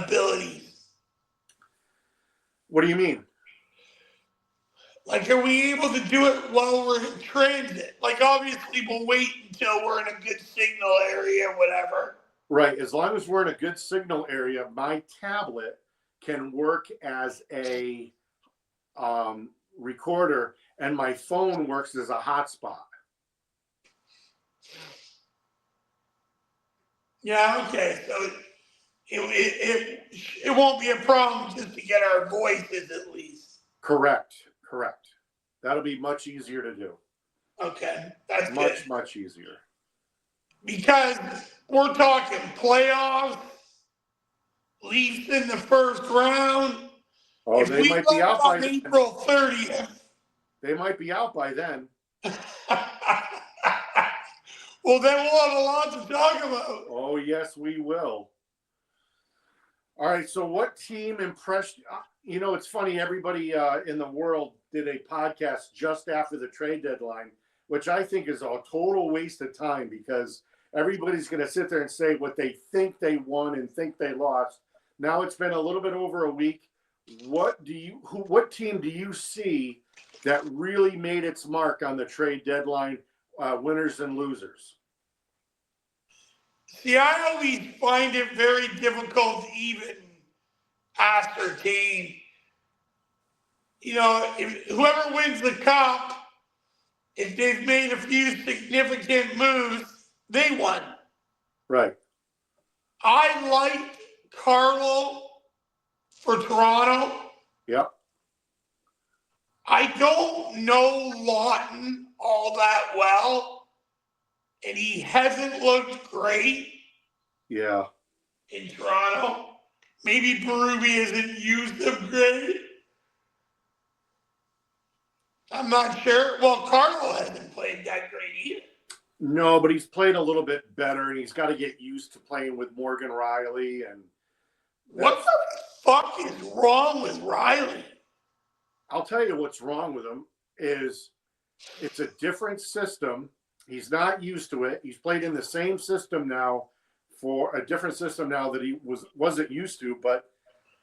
abilities? What do you mean? Like, are we able to do it while we're in transit? Like, obviously, we'll wait until we're in a good signal area, whatever. Right. As long as we're in a good signal area, my tablet can work as a recorder, and my phone works as a hotspot. Yeah, okay. So it won't be a problem just to get our voices at least. Correct. That'll be much easier to do. Okay, that's much, good. Much easier. Because we're talking playoffs, Leafs in the first round. Oh, if they we might be out by April 30th. They might be out by then. Well, then we'll have a lot to talk about. Oh, yes, we will. All right, so what team impressed you? You know, it's funny, everybody in the world did a podcast just after the trade deadline, which I think is a total waste of time because everybody's going to sit there and say what they think they won and think they lost. Now it's been a little bit over a week. What team do you see that really made its mark on the trade deadline, winners and losers? See, I always find it very difficult to even ascertain. You know, if whoever wins the cup, if they've made a few significant moves, they won. Right. I liked Carlo for Toronto. Yep. I don't know Lawton all that well, and he hasn't looked great. Yeah. In Toronto. Maybe Berube hasn't used them great. I'm not sure. Well, Carlo hasn't played that great either. No, but he's played a little bit better, and he's got to get used to playing with Morgan Riley. And what the fuck is wrong with Riley? I'll tell you what's wrong with him is it's a different system. He's not used to it. He's played in the same system now for a different system now that he wasn't used to. But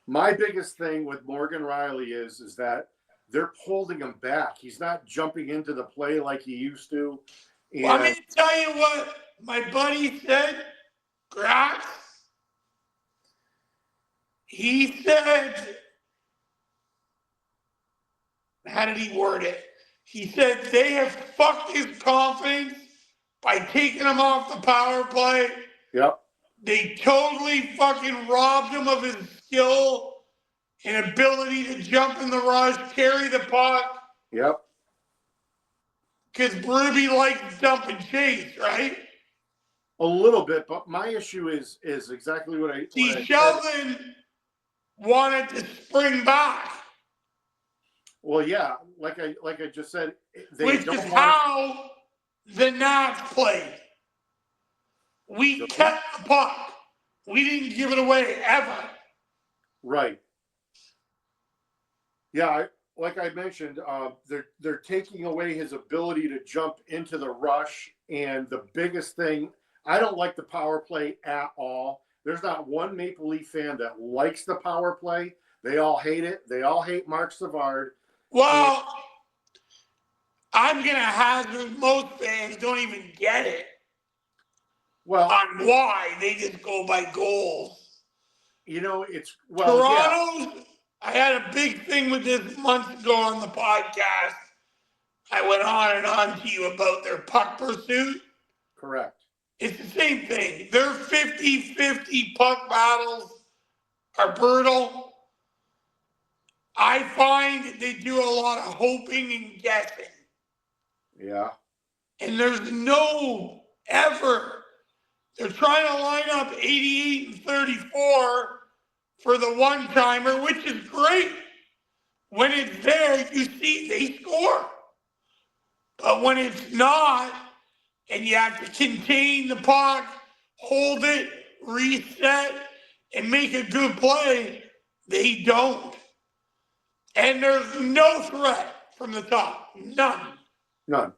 my biggest thing with Morgan Riley is that they're holding him back. He's not jumping into the play like he used to. And well, I'm going to tell you what my buddy said, Grax. He said, how did he word it? He said they have fucked his confidence by taking him off the power play. Yep. They totally fucking robbed him of his skill and ability to jump in the rush, carry the puck. Yep. Because Berube likes dump and chase, right? A little bit, but my issue is exactly what I See, Sheldon wanted to spring back. Well, yeah, like I just said, which is how the Nats played. We kept the puck. We didn't give it away ever. Right. Yeah, like I mentioned, they're taking away his ability to jump into the rush, and the biggest thing, I don't like the power play at all. There's not one Maple Leaf fan that likes the power play. They all hate it. They all hate Mark Savard. Well, I'm going to hazard most fans don't even get it. Well, on why they just go by goals. You know, it's Toronto's. Yeah. I had a big thing with this months ago on the podcast. I went on and on to you about their puck pursuit. Correct. It's the same thing. Their 50-50 puck battles are brutal. I find they do a lot of hoping and guessing. Yeah. And there's no ever. They're trying to line up 88 and 34 for the one-timer, which is great. When it's there, you see they score. But when it's not, and you have to contain the puck, hold it, reset, and make a good play, they don't. And there's no threat from the top. None. Yeah,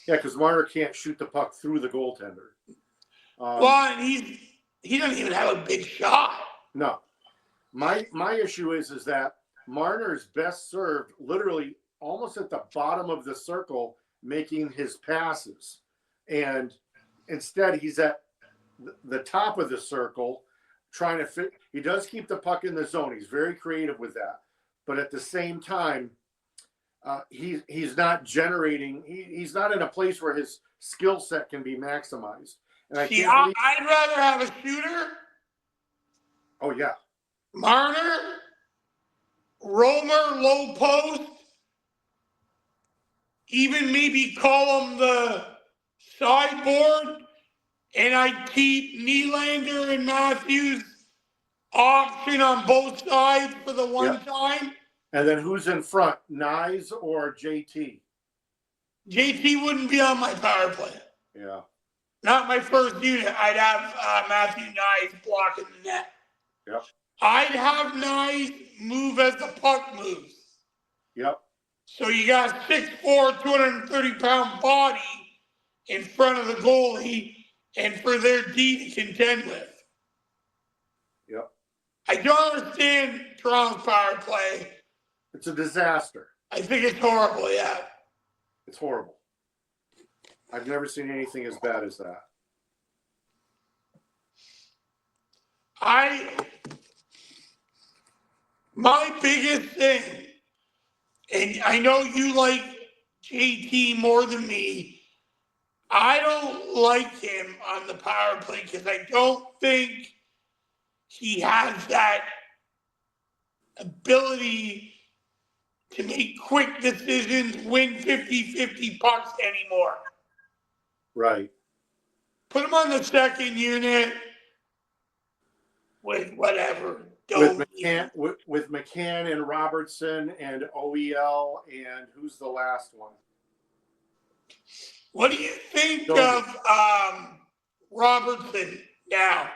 because Marner can't shoot the puck through the goaltender. Well, and he doesn't even have a big shot. No. My issue is that Marner's best served literally almost at the bottom of the circle making his passes. And instead he's at the top of the circle trying to fit. He does keep the puck in the zone. He's very creative with that. But at the same time, he's not generating. He's not in a place where his skill set can be maximized. And I'd rather have a shooter. Oh yeah, Marner, Romer, low post. Even maybe call him the sideboard, and I keep Nylander and Matthews option on both sides for the one time. And then who's in front, Nyes or JT? JT wouldn't be on my power play. Yeah. Not my first unit. I'd have Matthew Nyes blocking the net. Yep. I'd have Nyes move as the puck moves. Yep. So you got 6'4", 230-pound body in front of the goalie and for their D to contend with. Yep. I don't understand Toronto's power play. It's a disaster. I think it's horrible, yeah. It's horrible. I've never seen anything as bad as that. My biggest thing, and I know you like JT more than me, I don't like him on the power play because I don't think he has that ability to make quick decisions, win 50-50 pucks anymore. Right. Put him on the second unit with whatever. With McCann and Robertson and OEL and who's the last one? What do you think of Robertson now?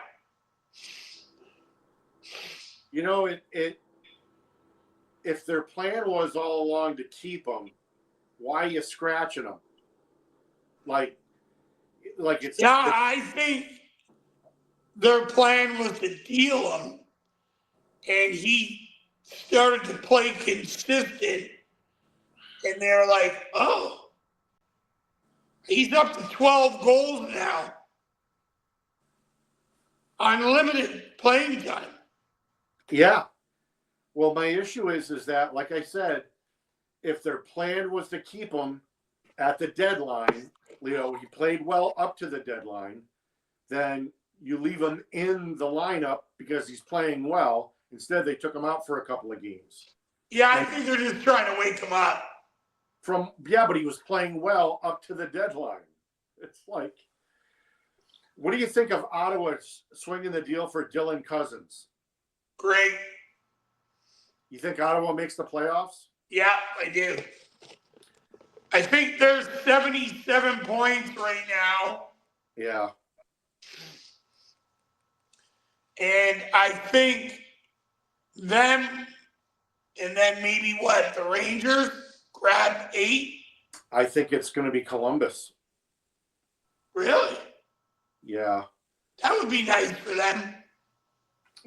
You know, if their plan was all along to keep him, why are you scratching him? Like it's. Yeah, I think their plan was to deal him, and he started to play consistent, and they're like, oh, he's up to 12 goals now. Unlimited playing time. Yeah. Well, my issue is that, like I said, if their plan was to keep him at the deadline, he played well up to the deadline, then you leave him in the lineup because he's playing well. Instead, they took him out for a couple of games. Yeah, I think they're just trying to wake him up. But he was playing well up to the deadline. It's like, what do you think of Ottawa swinging the deal for Dylan Cousins? Great. You think Ottawa makes the playoffs? Yeah, I do. I think there's 77 points right now. Yeah. And I think them, and then maybe the Rangers grab 8? I think it's going to be Columbus. Really? Yeah. That would be nice for them.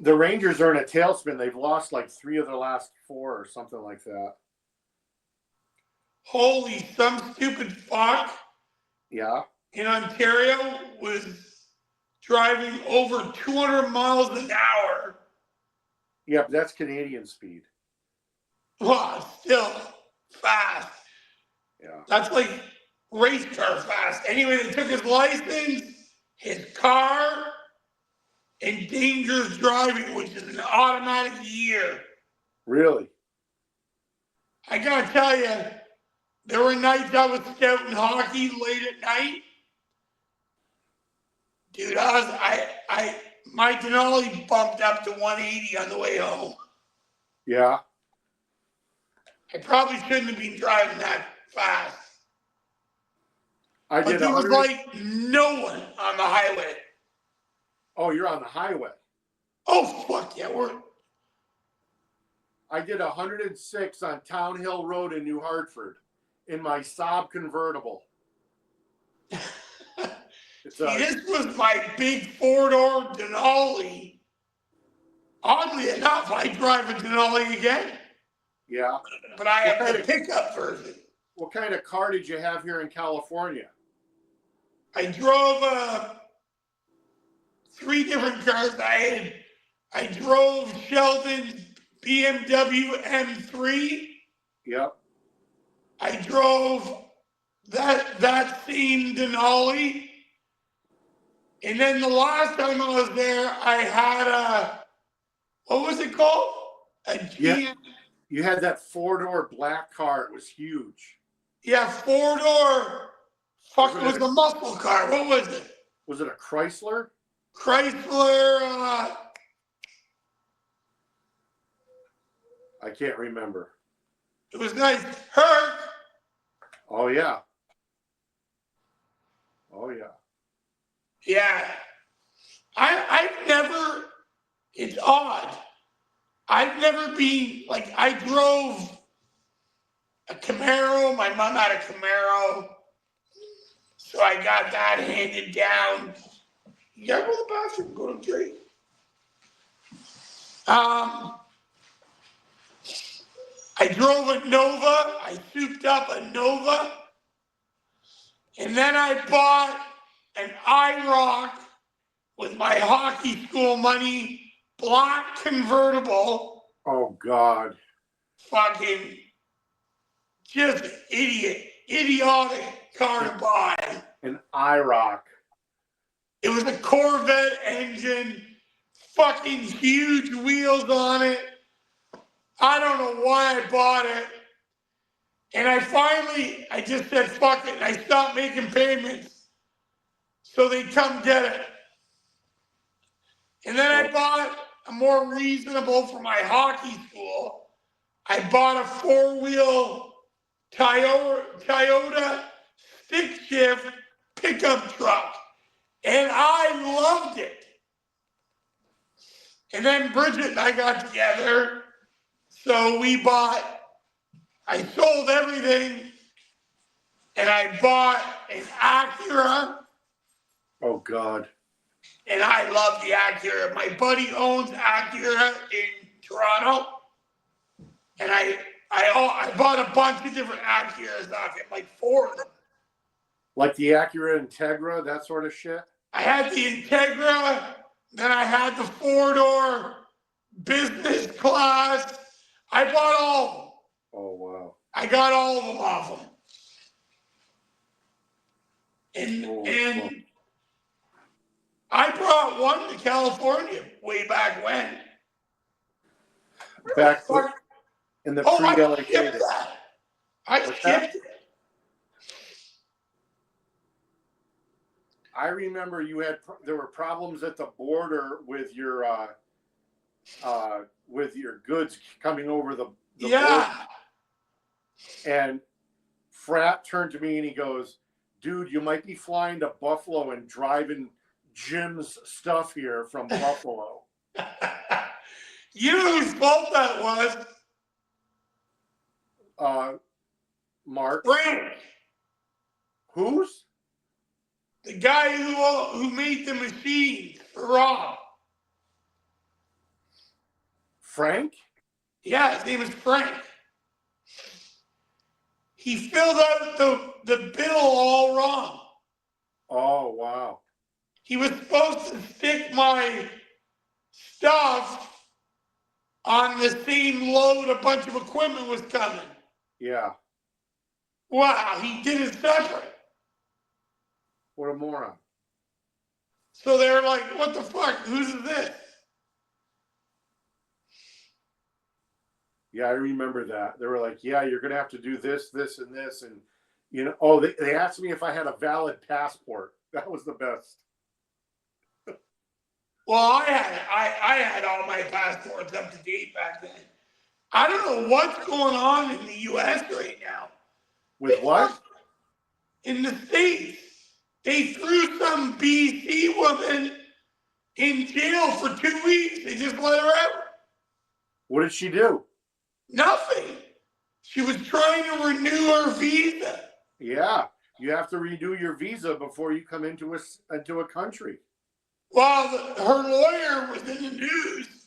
The Rangers are in a tailspin. They've lost like 3 of their last 4 or something like that. Holy, some stupid fuck. Yeah. In Ontario was driving over 200 miles an hour. Yeah, but that's Canadian speed. Well, still fast. Yeah. That's like race car fast. Anyway, they took his license, his car, and dangerous driving, which is an automatic year. Really? I gotta tell you, there were nights I was scouting hockey late at night. Dude, my Denali bumped up to 180 on the way home. Yeah. I probably shouldn't have been driving that fast. But there was like no one on the highway. Oh, you're on the highway. Oh, fuck yeah, I did 106 on Town Hill Road in New Hartford in my Saab convertible. See, this was my big 4-door Denali. Oddly enough, I drive a Denali again, Yeah. but I What have kind the of pickup version. what kind of car did you have here in California? I drove 3 different cars. I drove Sheldon's BMW M3. Yep. I drove that same Denali. And then the last time I was there, I had what was it called? A Yeah. G. You had that 4-door black car. It was huge. Yeah, 4-door. Fuck, it was a muscle car. What was it? Was it a Chrysler? Chrysler. I can't remember. It was nice. Herc. Oh yeah. Oh yeah. Yeah. I've never. It's odd. I've never been like I drove a Camaro. My mom had a Camaro, so I got that handed down. You gotta go to the bathroom. Go to drink. I drove a Nova. I souped up a Nova, and then I bought an IROC with my hockey school money, black convertible. Oh God. Fucking just idiotic car to buy. An IROC. It was a Corvette engine, fucking huge wheels on it. I don't know why I bought it. And I just said, fuck it, and I stopped making payments. So they come get it. And then I bought a more reasonable for my hockey school. I bought a 4-wheel Toyota stick shift pickup truck. And I loved it. And then Bridget and I got together. So I sold everything and I bought an Acura. Oh God. And I love the Acura. My buddy owns Acura in Toronto. And I bought a bunch of different Acuras off him, like 4 of them. Like the Acura Integra, that sort of shit? I had the Integra, then I had the 4-door business class. I bought all of them. Oh wow. I got all of them off him. And I brought one to California way back when. Back in the pre-LA days. I shipped it. I remember there were problems at the border with your goods coming over the border. And Frat turned to me and he goes, "Dude, you might be flying to Buffalo and driving Jim's stuff here from Buffalo." You know whose fault that was? Mark. Frank. Whose? The guy who made the machines for Rob. Frank? Yeah, his name is Frank. He filled out the bill all wrong. Oh, wow. He was supposed to stick my stuff on the same load a bunch of equipment was coming. Yeah. Wow, he did it separate. What a moron. So they're like, what the fuck? Whose is this? Yeah, I remember that. They were like, yeah, you're going to have to do this, this, and this. And, they asked me if I had a valid passport. That was the best. Well, I had all my passports up to date back then. I don't know what's going on in the U.S. right now. With what? In the States. They threw some BC woman in jail for 2 weeks. They just let her out. What did she do? Nothing. She was trying to renew her visa. Yeah, you have to renew your visa before you come into a country. Well, her lawyer was in the news.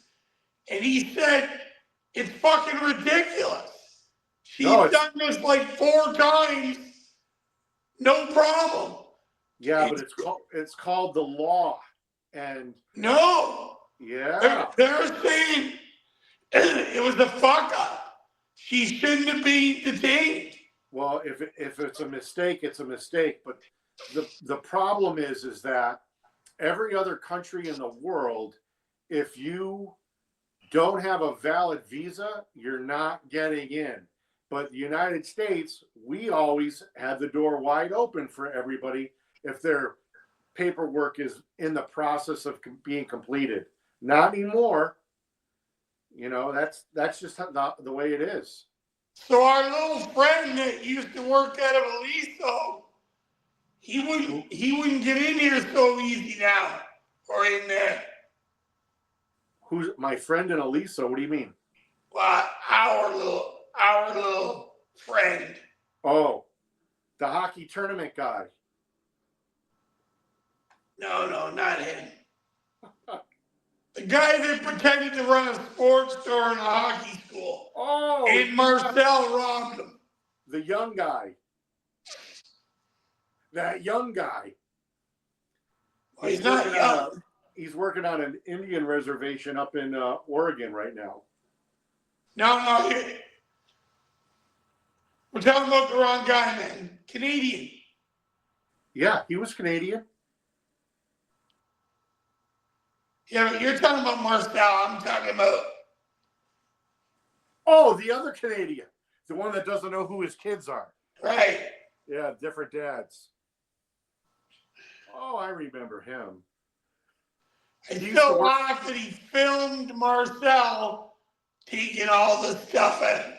And he said, it's fucking ridiculous. She's No, done this like 4 times, no problem. Yeah, but it's called the law, and no, yeah, they're saying it was a fuck up. She shouldn't have been detained. well, if it's a mistake, it's a mistake. But the problem is that every other country in the world, if you don't have a valid visa, you're not getting in. But the United States, we always have the door wide open for everybody if their paperwork is in the process of being completed. Not anymore. You know, that's just the way it is. So our little friend that used to work out of Aliso, he wouldn't get in here so easy now or in there. Who's my friend in Aliso? What do you mean? Well, our little friend. Oh, the hockey tournament guy. No, not him. The guy that pretended to run a sports store in a hockey school. Oh, and Marcel robbed him. The young guy. That young guy. Well, he's not young. He's working on an Indian reservation up in Oregon right now. No. We're talking about the wrong guy, man. Canadian. Yeah, he was Canadian. Yeah, but you're talking about Marcel. I'm talking about. Oh, the other Canadian. The one that doesn't know who his kids are. Right. Yeah, different dads. Oh, I remember him. I still laugh that he filmed Marcel taking all the stuff out.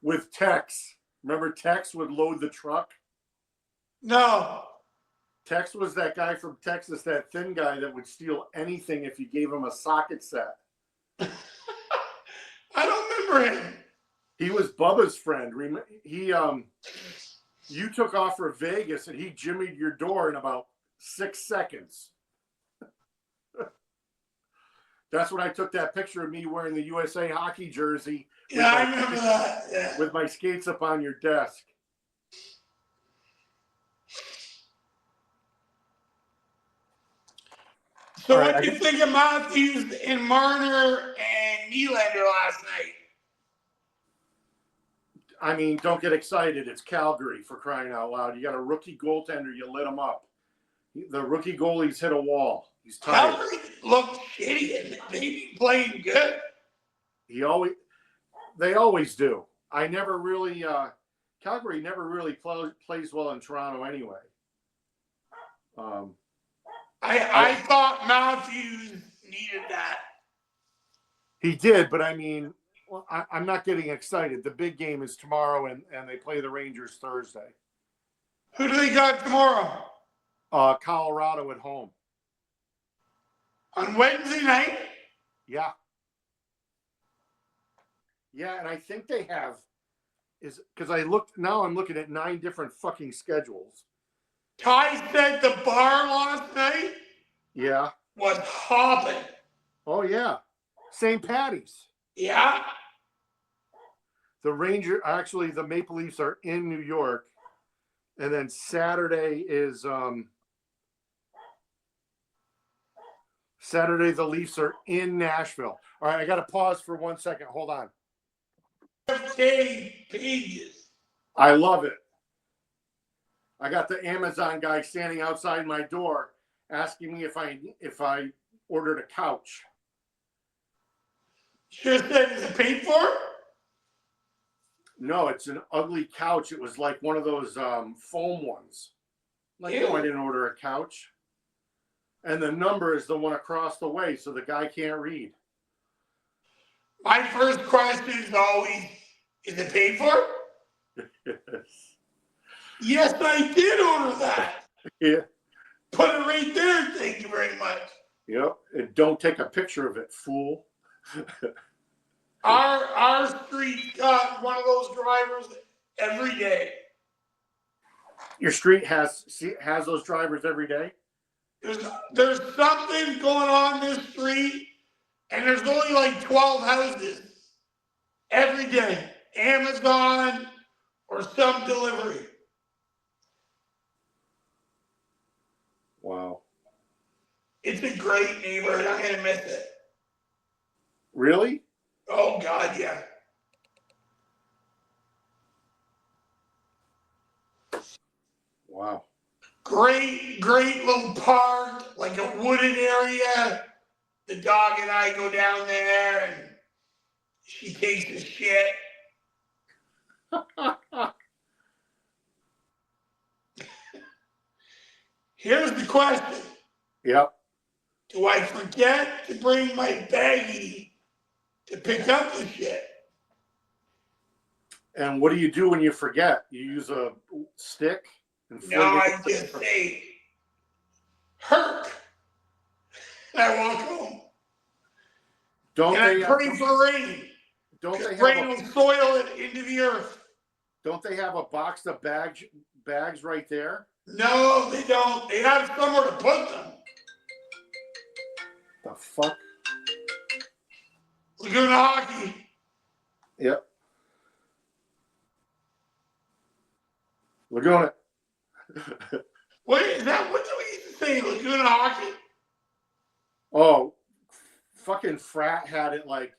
With Tex. Remember Tex would load the truck? No. Tex was that guy from Texas, that thin guy that would steal anything if you gave him a socket set. I don't remember him. He was Bubba's friend. You took off for Vegas and he jimmied your door in about 6 seconds. That's when I took that picture of me wearing the USA hockey jersey. Yeah, I remember that. Yeah. With my skates up on your desk. So what do you think of Matthews and Marner and Nylander last night? I mean, don't get excited. It's Calgary, for crying out loud. You got a rookie goaltender. You lit him up. The rookie goalie's hit a wall. He's tired. Calgary looked shitty and they've been playing good. They always do. I never really, Calgary never really plays well in Toronto anyway. I thought Matthews needed that. He did, but I mean, well, I'm not getting excited. The big game is tomorrow, and they play the Rangers Thursday. Who do they got tomorrow? Colorado at home. On Wednesday night? Yeah. Yeah, and I think they have because I'm looking at 9 different fucking schedules. Ty said the bar last night was hopping. Oh yeah. St. Patty's. Yeah. The Maple Leafs are in New York. And then Saturday the Leafs are in Nashville. All right, I got to pause for 1 second. Hold on. Pages. I love it. I got the Amazon guy standing outside my door asking me if I ordered a couch. Sure said it's paid for? No, it's an ugly couch. It was like one of those foam ones. Like, no, I didn't order a couch. And the number is the one across the way, so the guy can't read. My first question is always, is it paid for? Yes, I did order that. Yeah. Put it right there. Thank you very much. Yep. And don't take a picture of it, fool. Our street got one of those drivers every day. Your street has those drivers every day? There's something going on this street and there's only like 12 houses every day. Amazon or some delivery. Wow. It's a great neighborhood. I'm going to miss it. Really? Oh, God, yeah. Wow. Great little park, like a wooded area. The dog and I go down there and she takes a shit. Here's the question. Yep. Do I forget to bring my baggie to pick up the shit? And what do you do when you forget? You use a stick and No, fling it. I just say, Herc. And I walk home. Don't and they? I pray for rain. Don't they have rain will soil it into the earth. Don't they have a box of bags right there? No, they don't. They have somewhere to put them. The fuck? Laguna Hockey. Yep. Laguna. What is that? What do we used to say? Laguna Hockey? Oh, fucking Frat had it like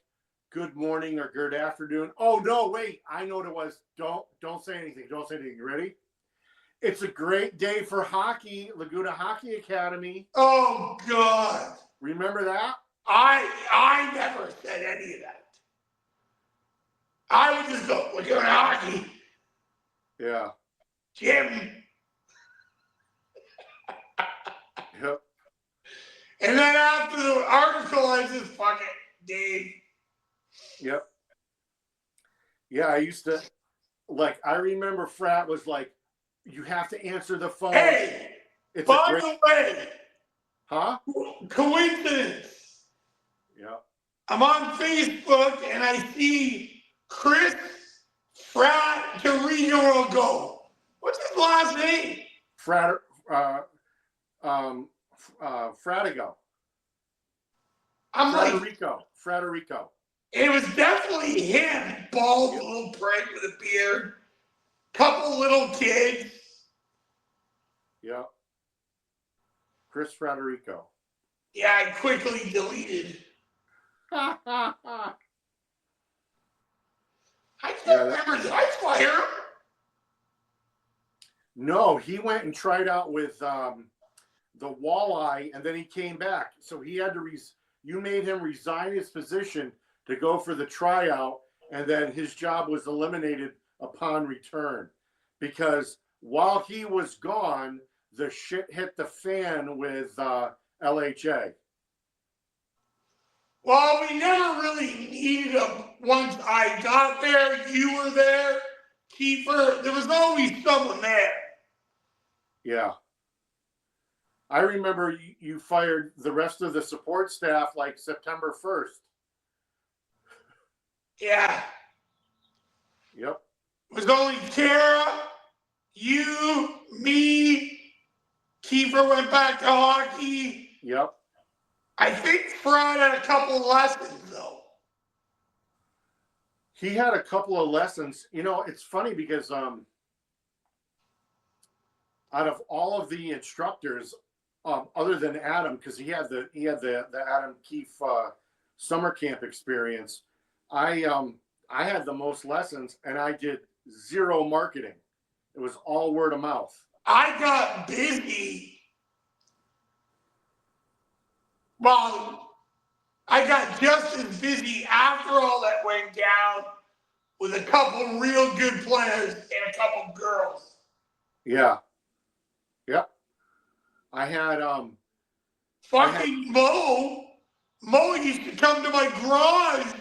good morning or good afternoon. Oh no, wait. I know what it was. Don't say anything. Don't say anything. You ready? It's a great day for hockey, Laguna Hockey Academy. Oh God. Remember that? I never said any of that. I would just go, Laguna Hockey. Yeah. Jim. Yep. And then after the article, I just fuck it, Dave. Yep. Yeah, I used to, like, I remember Frat was like, you have to answer the phone. Hey, it's by the way, huh? Coincidence. Yeah. I'm on Facebook and I see Chris Fraterigo. What's his last name? Fratigo. I'm Fraterico. It was definitely him, bald little prick with a beard, couple little kids. Yeah. Chris Fraterico. Yeah, I quickly deleted. I can't remember. Did I fire him? No, he went and tried out with the Walleye, and then he came back. So he had to you made him resign his position to go for the tryout, and then his job was eliminated upon return. Because while he was gone, the shit hit the fan with LHA. Well, we never really needed him once I got there. You were there, Kiefer. There was always someone there. Yeah. I remember you fired the rest of the support staff like September 1st. Yeah. Yep. It was only Kara, you, me. Kiefer went back to hockey. Yep. I think Fred had a couple lessons, though. He had a couple of lessons. You know, it's funny because out of all of the instructors, other than Adam, because he had the Adam Keefe summer camp experience, I had the most lessons, and I did zero marketing. It was all word of mouth. I got busy. Well, I got just as busy after all that went down with a couple real good players and a couple girls. Yeah. Yep. I had Mo. Mo used to come to my garage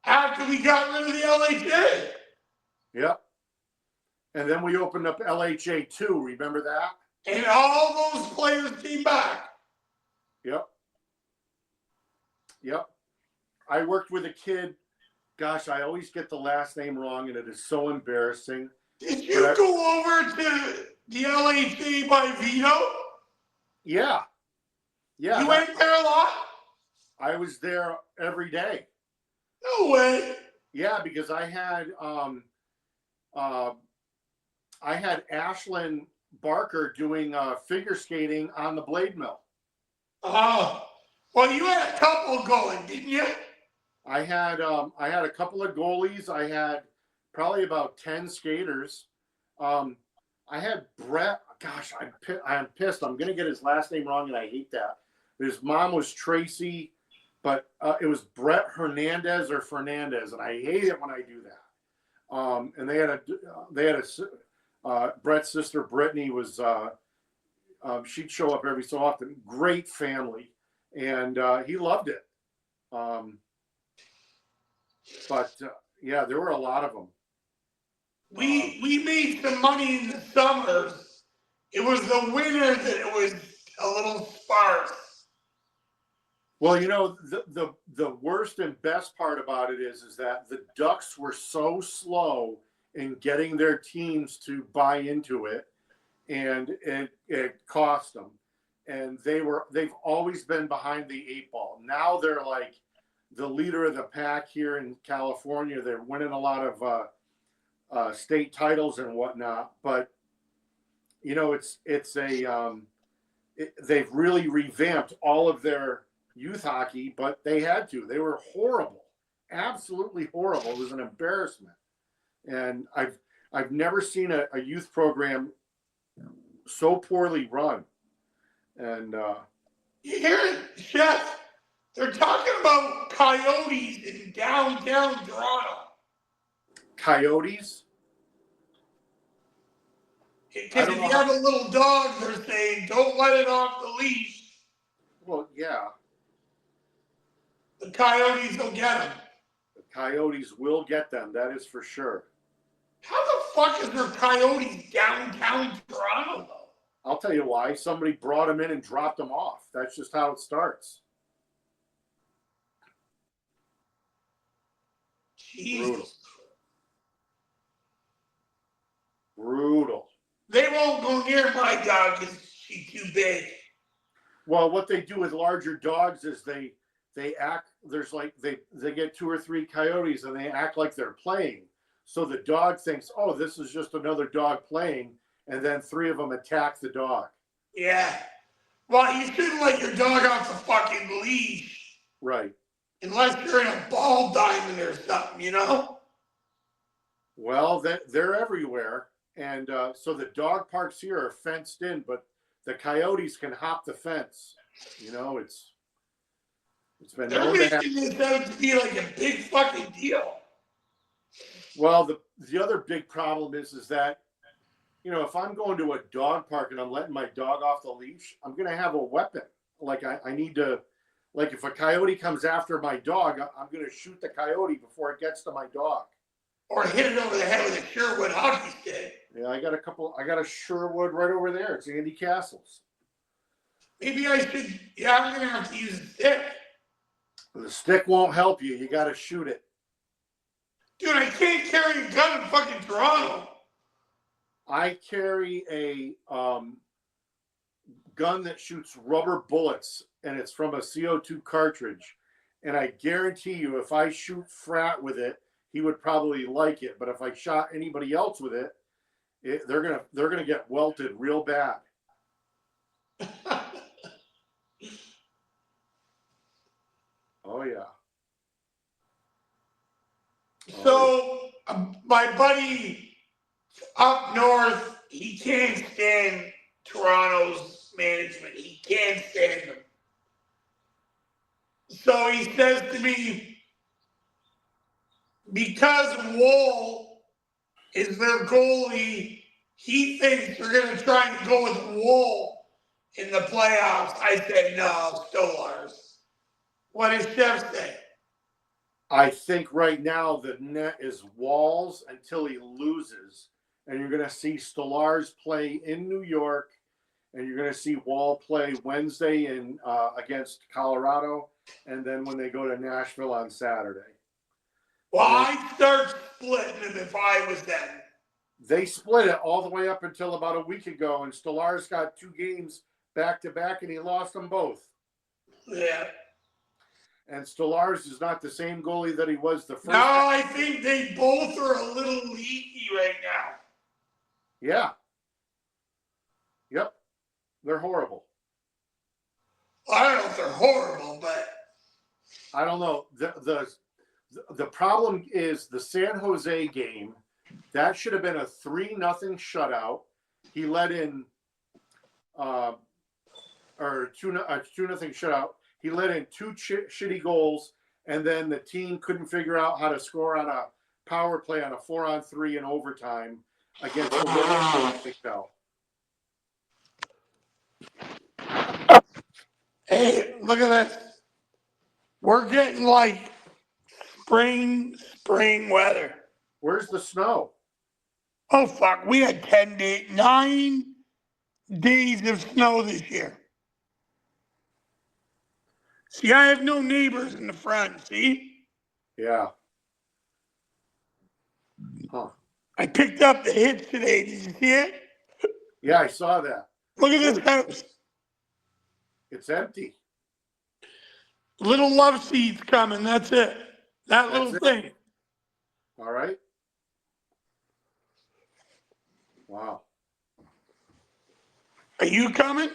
after we got rid of the LHA. Yep. And then we opened up LHA 2. Remember that? And all those players came back. Yep. Yep. I worked with a kid. Gosh, I always get the last name wrong, and it is so embarrassing. Did you go over to the LHA by Vito? Yeah. Yeah. You went there a lot? I was there every day. No way. Yeah, because I had Ashlyn Barker doing figure skating on the blade mill. Oh, well, you had a couple going, didn't you? I had a couple of goalies. I had probably about 10 skaters. I had Brett. Gosh, I'm pissed. I'm gonna get his last name wrong, and I hate that. His mom was Tracy, but it was Brett Hernandez or Fernandez, and I hate it when I do that. And they had a Brett's sister Brittany was she'd show up every so often. Great family, and he loved it. But yeah, there were a lot of them. We made some money in the summers. It was the winter that it was a little sparse. Well, you know, the worst and best part about it is that the Ducks were so slow in getting their teams to buy into it, and it cost them. And they've always been behind the eight ball. Now they're like the leader of the pack here in California. They're winning a lot of state titles and whatnot. But you know, they've really revamped all of their youth hockey, but they had to. They were horrible, absolutely horrible. It was an embarrassment. And I've never seen a youth program so poorly run. And You hear it, Chef? They're talking about coyotes in downtown Toronto. Coyotes? Because if you have a little dog, they're saying, don't let it off the leash. Well, yeah. The coyotes will get them. The coyotes will get them. That is for sure. How the fuck is there coyotes downtown Toronto, though? I'll tell you why. Somebody brought them in and dropped them off. That's just how it starts. Jesus. Brutal. They won't go near my dog because she's too big. Well, what they do with larger dogs is they act, they get 2 or 3 coyotes and they act like they're playing. So the dog thinks, oh, this is just another dog playing, and then 3 of them attack the dog. Yeah. Well, you shouldn't let your dog off the fucking leash. Right. Unless you're in a ball diamond or something, you know? Well, they're everywhere. And so the dog parks here are fenced in, but the coyotes can hop the fence. You know, it's been They're known to have. making this out to be like a big fucking deal. Well, the other big problem is that, you know, if I'm going to a dog park and I'm letting my dog off the leash, I'm going to have a weapon. Like I need to, like if a coyote comes after my dog, I'm going to shoot the coyote before it gets to my dog. Or hit it over the head with a Sherwood hockey stick. Yeah, I got a Sherwood right over there. It's Andy Castle's. Maybe I should, yeah, I'm going to have to use a stick. The stick won't help you. You got to shoot it. Dude, I can't carry a gun in fucking Toronto. I carry a gun that shoots rubber bullets, and it's from a CO2 cartridge. And I guarantee you, if I shoot Frat with it, he would probably like it. But if I shot anybody else with it, they're gonna get welted real bad. Oh yeah. So my buddy up north, he can't stand Toronto's management. He can't stand them. So he says to me, because Wall is their goalie, he thinks they're going to try and go with Wall in the playoffs. I said, no, Stolars. What does Chef say? I think right now the net is Walls until he loses. And you're going to see Stolars play in New York. And you're going to see Wall play Wednesday against Colorado. And then when they go to Nashville on Saturday. Well, I'd start splitting them if I was them. They split it all the way up until about a week ago. And Stolars got 2 games back-to-back, and he lost them both. Yeah. and Stolarz is not the same goalie that he was the first. No, I think they both are a little leaky right now. Yeah. Yep. They're horrible. I don't know if they're horrible, but I don't know. The problem is the San Jose game. That should have been a 3-0 shutout. He let in, or 2-0 shutout. He let in 2 shitty goals, and then the team couldn't figure out how to score on a power play on a 4-on-3 in overtime against the Winnipeg Bell. hey, look at this. We're getting like spring weather. Where's the snow? Oh fuck, we had 9 days of snow this year. See, I have no neighbors in the front, see? Yeah. Huh. I picked up the hits today. Did you see it? Yeah, I saw that. Look at this house. It's empty. Little love seeds coming, that's it. That That's little it. thing. All right. Wow. Are you coming?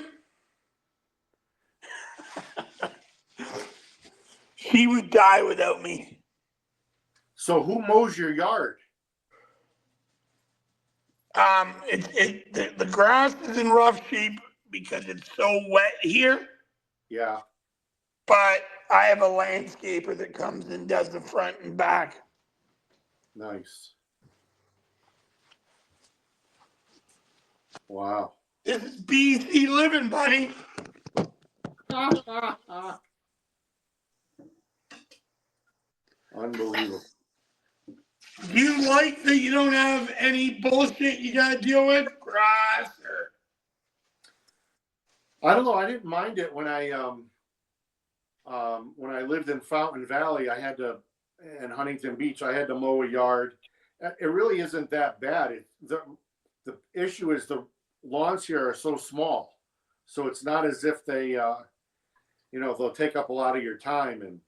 She would die without me. So who mows your yard? The grass is in rough shape because it's so wet here, Yeah. but I have a landscaper that comes and does the front and back. Nice. Wow. This is BC living, buddy. Unbelievable. Do you like that you don't have any bullshit you gotta deal with? Grass or I don't know. I didn't mind it when I lived in Fountain Valley. I had to, and Huntington Beach. I had to mow a yard. It really isn't that bad. The issue is the lawns here are so small, so it's not as if they they'll take up a lot of your time. And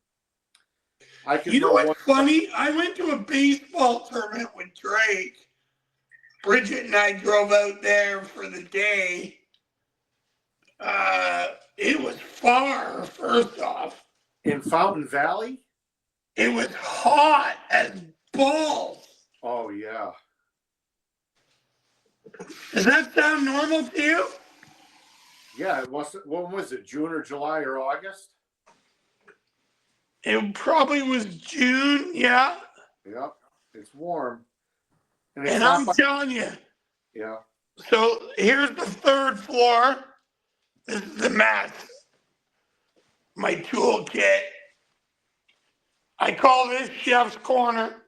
I can. You know what's funny? I went to a baseball tournament with Drake. Bridget and I drove out there for the day. It was far, first off. In Fountain Valley? It was hot as balls. Oh, yeah. Does that sound normal to you? Yeah, when was it? June or July or August? It probably was June, yeah. Yeah, it's warm. And I'm telling you. Yeah. So here's the 3rd floor. This is the mess. My toolkit. I call this Chef's Corner.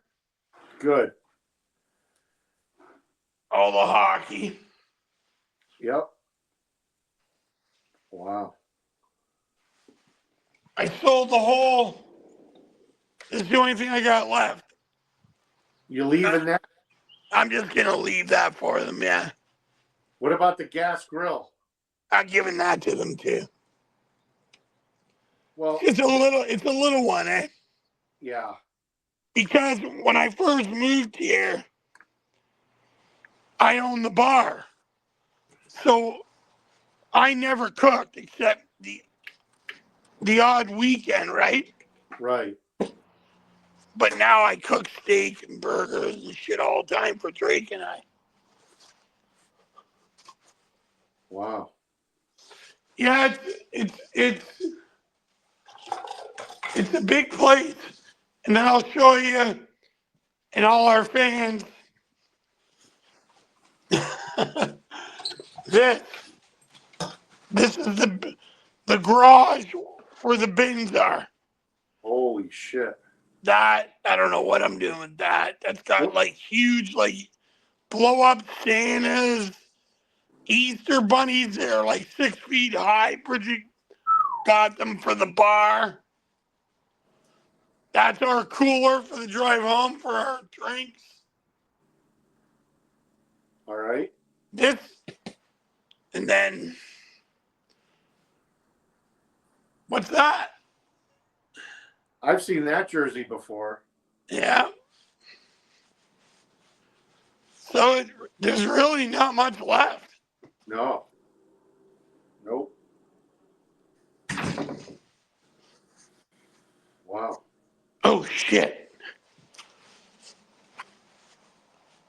Good. All the hockey. Yep. Wow. I sold the whole. This is the only thing I got left. You leaving that? I'm just going to leave that for them, yeah. What about the gas grill? I'm giving that to them too. Well, it's a little one, eh? Yeah. Because when I first moved here, I owned the bar. So I never cooked except the odd weekend, right? Right. But now I cook steak and burgers and shit all the time for Drake and I. Wow. Yeah, it's a big place. And then I'll show you and all our fans this. This is the garage where the bins are. Holy shit. That, I don't know what I'm doing with that. That's got like huge, like blow up Santas, Easter bunnies that are like 6 feet high. Bridget got them for the bar. That's our cooler for the drive home for our drinks. All right. This, and then, what's that? I've seen that jersey before. Yeah. So there's really not much left. No. Nope. Wow. Oh, shit.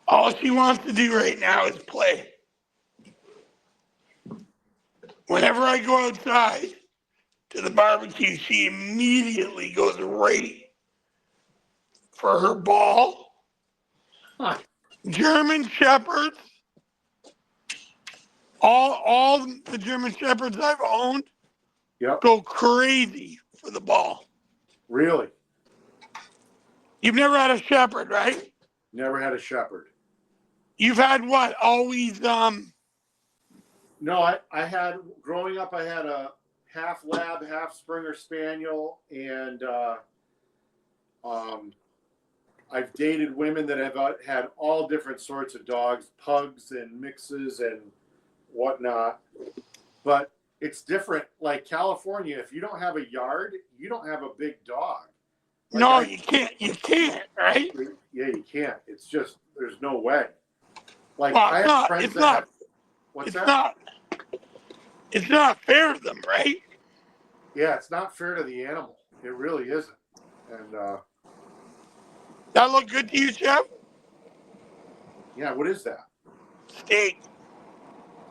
All she wants to do right now is play. Whenever I go outside to the barbecue, she immediately goes right for her ball. Huh. German Shepherds, all the German Shepherds I've owned Yep. go crazy for the ball. Really? You've never had a Shepherd, right? Never had a Shepherd. You've had what? Always, No, I had, growing up, I had a half lab, half Springer Spaniel, and I've dated women that have had all different sorts of dogs, pugs and mixes and whatnot. But it's different. Like California, if you don't have a yard, you don't have a big dog. Like no, you can't, right? Yeah, you can't. It's just, there's no way. Like, Well, I have friends that have, what's that? It's not fair to them, right? Yeah, it's not fair to the animal. It really isn't. And That look good to you, Chef? yeah, what is that? Steak.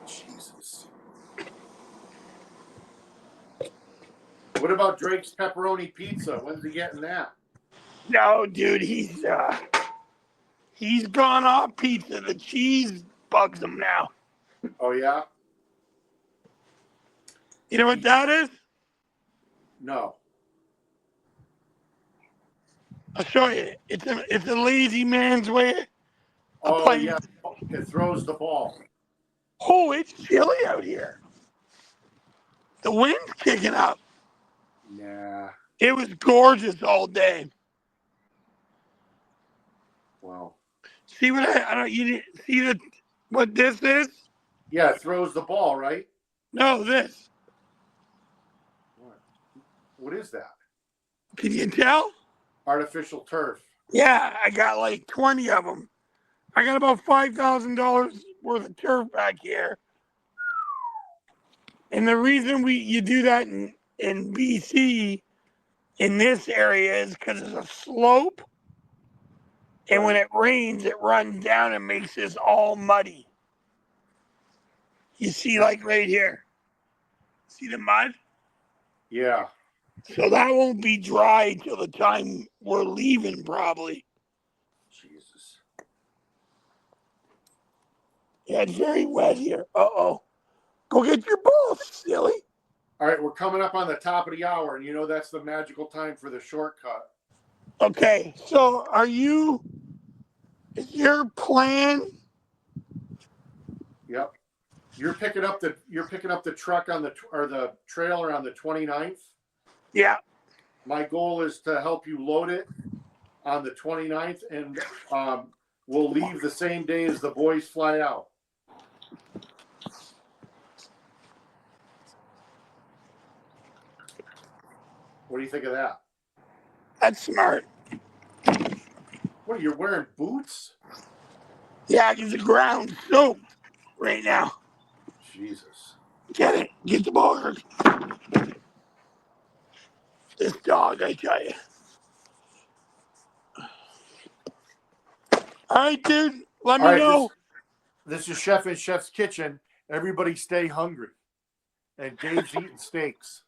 Jesus. What about Drake's pepperoni pizza? When's he getting that? No, dude, he's gone off pizza. The cheese bugs him now. Oh yeah? You know what that is? No. I'll show you. It's a lazy man's way of Oh playing. yeah. It throws the ball. Oh, it's chilly out here. The wind's kicking up. Nah. It was gorgeous all day. Wow. See what I don't you didn't see what this is? Yeah, it throws the ball, right? No, this. What is that? Can you tell? Artificial turf. Yeah, I got like 20 of them. I got about $5,000 worth of turf back here. And the reason you do that in BC in this area is because it's a slope. And when it rains, it runs down and makes this all muddy. You see, like right here. See the mud? Yeah. So that won't be dry till the time we're leaving, probably. Jesus. Yeah, it's very wet here. Uh-oh. Go get your balls, silly. All right, we're coming up on the top of the hour, and you know that's the magical time for the shortcut. Okay, so is your plan? Yep. You're picking up the truck on the trailer on the 29th. Yeah. My goal is to help you load it on the 29th, and we'll leave the same day as the boys fly out. What do you think of that? That's smart. What, you're wearing boots? Yeah, because the ground's soaked right now. Jesus. Get it. Get the ball. This dog, I tell you. All right, dude. Let All me right, know. this is Chef and Chef's Kitchen. Everybody stay hungry. And Dave's eating steaks.